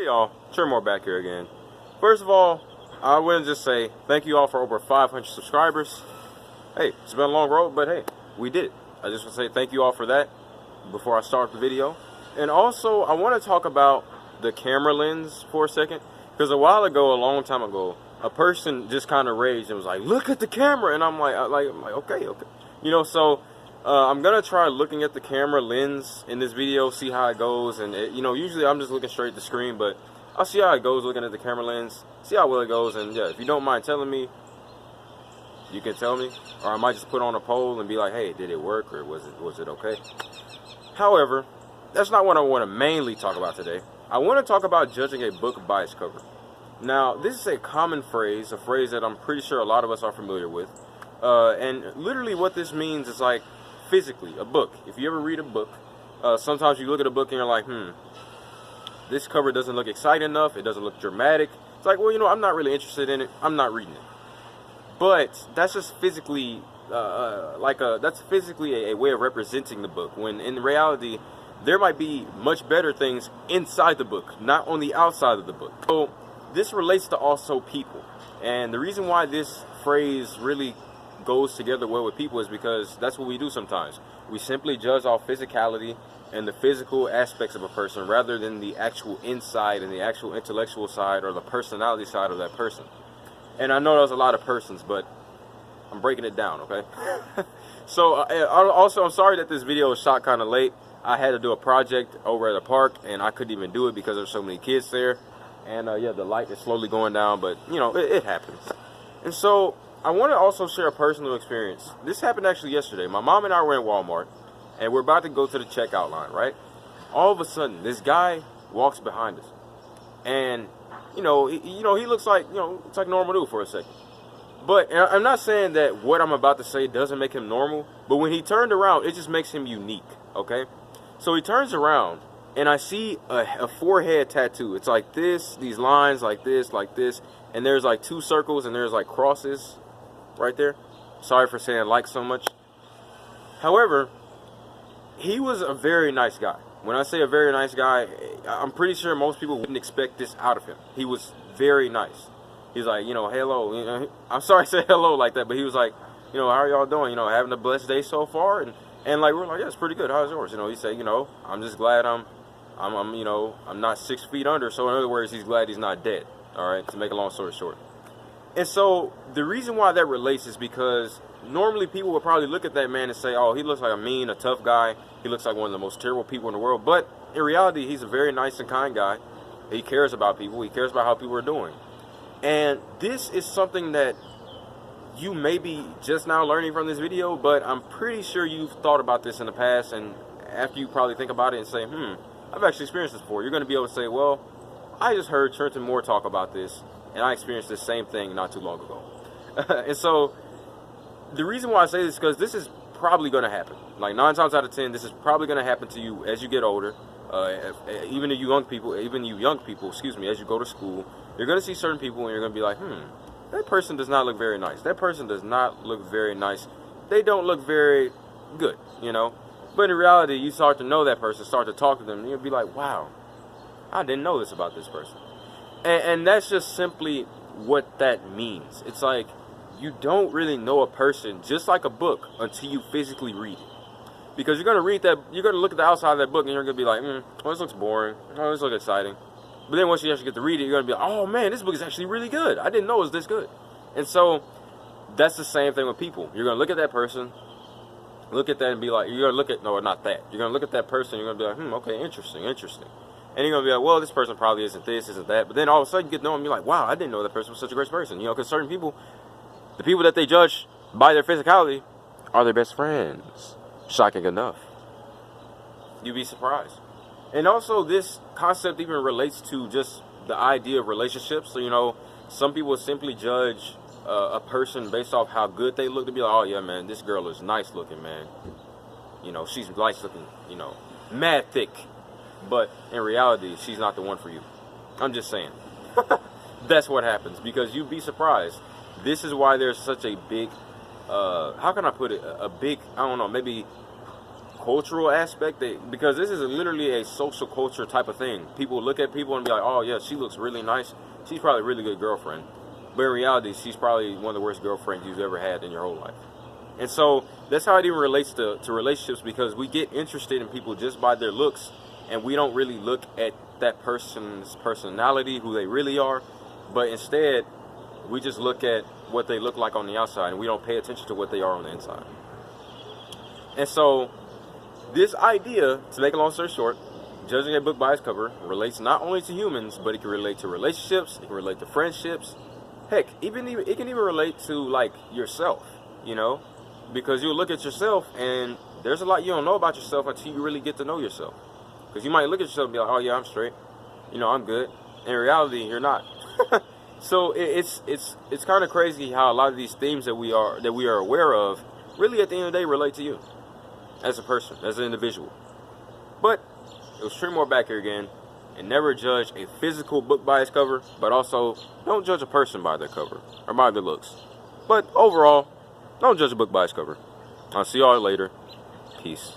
y'all, Tremor back here again. First of all, I want to just say thank you all for over 500 subscribers. Hey, it's been a long road, but hey, we did it. I just want to say thank you all for that before I start the video. And also, I want to talk about the camera lens for a second, because a while ago, a long time ago, a person just kind of raged and was like, "Look at the camera," and I'm like, okay. You know, so I'm gonna try looking at the camera lens in this video, see how it goes, and you know, usually I'm just looking straight at the screen, but I'll see how it goes looking at the camera lens, see how well it goes, and yeah, if you don't mind telling me, you can tell me, or I might just put on a poll and be like, hey, did it work, or was it okay? However, that's not what I want to mainly talk about today. I want to talk about judging a book by its cover. Now, this is a common phrase, a phrase that I'm pretty sure a lot of us are familiar with. And literally what this means is like physically, a book. If you ever read a book, sometimes you look at a book and you're like, this cover doesn't look exciting enough, it doesn't look dramatic. It's like, well, you know, I'm not really interested in it, I'm not reading it. But that's just physically, that's physically a way of representing the book, when in reality, there might be much better things inside the book, not on the outside of the book. So this relates to also people. And the reason why this phrase really goes together well with people is because that's what we do sometimes. We simply judge off physicality and the physical aspects of a person rather than the actual inside and the actual intellectual side or the personality side of that person. And I know there's a lot of persons, but I'm breaking it down, okay? So also, I'm sorry that this video was shot kind of late. I had to do a project over at a park and I couldn't even do it because there's so many kids there. And yeah, the light is slowly going down, but you know, it happens. And so I want to also share a personal experience. This happened actually yesterday. My mom and I were in Walmart and we're about to go to the checkout line, right? All of a sudden, this guy walks behind us. And he looks like, it's like normal dude for a second. But I'm not saying that what I'm about to say doesn't make him normal, but when he turned around, it just makes him unique, okay? So he turns around, and I see a forehead tattoo. It's like this, these lines like this, and there's like 2 circles, and there's like crosses right there. Sorry for saying like so much. However, he was a very nice guy. When I say a very nice guy, I'm pretty sure most people wouldn't expect this out of him. He was very nice. He's like, hello. I'm sorry to say hello like that, but he was like, how are y'all doing? Having a blessed day so far? And like, we're like, yeah, it's pretty good. How's yours? He said, I'm just glad I'm not 6 feet under. So in other words, he's glad he's not dead. All right, to make a long story short. And so the reason why that relates is because normally people would probably look at that man and say, oh, he looks like a tough guy. He looks like one of the most terrible people in the world. But in reality, he's a very nice and kind guy. He cares about people. He cares about how people are doing. And this is something that you may be just now learning from this video, but I'm pretty sure you've thought about this in the past. And after you probably think about it and say, I've actually experienced this before, you're going to be able to say, well, I just heard Trenton Moore talk about this, and I experienced this same thing not too long ago. And so the reason why I say this is because this is probably going to happen. Like 9 times out of 10, this is probably going to happen to you as you get older. Even you young people, as you go to school, you're going to see certain people and you're going to be like, that person does not look very nice. That person does not look very nice. They don't look very good, But in reality, you start to know that person, start to talk to them, and you'll be like, wow, I didn't know this about this person. And that's just simply what that means. It's like, you don't really know a person, just like a book, until you physically read it. Because you're going to look at the outside of that book and you're going to be like, well, this looks boring. Oh, this looks exciting. But then once you actually get to read it, you're going to be like, oh man, this book is actually really good. I didn't know it was this good. And so that's the same thing with people. You're going to look at that person, look at that and be like, you're going to look at, no, not that. You're going to look at that person, you're going to be like, okay, interesting. And you're going to be like, well, this person probably isn't this, isn't that. But then all of a sudden you get to know them, you're like, wow, I didn't know that person was such a great person. Because certain people, the people that they judge by their physicality are their best friends. Shocking enough. You'd be surprised. And also this concept even relates to just the idea of relationships. So, some people simply judge a person based off how good they look, to be like, oh yeah, man, this girl is nice looking, man. She's nice looking, mad thick. But in reality, she's not the one for you. I'm just saying. That's what happens, because you'd be surprised. This is why there's such a big, how can I put it? A big, I don't know, maybe cultural aspect, because this is literally a social culture type of thing. People look at people and be like, oh yeah, she looks really nice. She's probably a really good girlfriend. But in reality, she's probably one of the worst girlfriends you've ever had in your whole life. And so that's how it even relates to relationships, because we get interested in people just by their looks, and we don't really look at that person's personality, who they really are, but instead we just look at what they look like on the outside, and we don't pay attention to what they are on the inside. And so this idea, to make a long story short, judging a book by its cover relates not only to humans, but it can relate to relationships, it can relate to friendships. Heck, it can even relate to like yourself, you know, because you'll look at yourself and there's a lot you don't know about yourself until you really get to know yourself. Because you might look at yourself and be like, oh yeah, I'm straight, you know, I'm good. In reality, you're not. So it's kind of crazy how a lot of these themes that we are aware of really at the end of the day relate to you as a person, as an individual. But it was Tremor back here again, and never judge a physical book by its cover, but also don't judge a person by their cover or by their looks. But overall, don't judge a book by its cover. I'll see y'all later. Peace.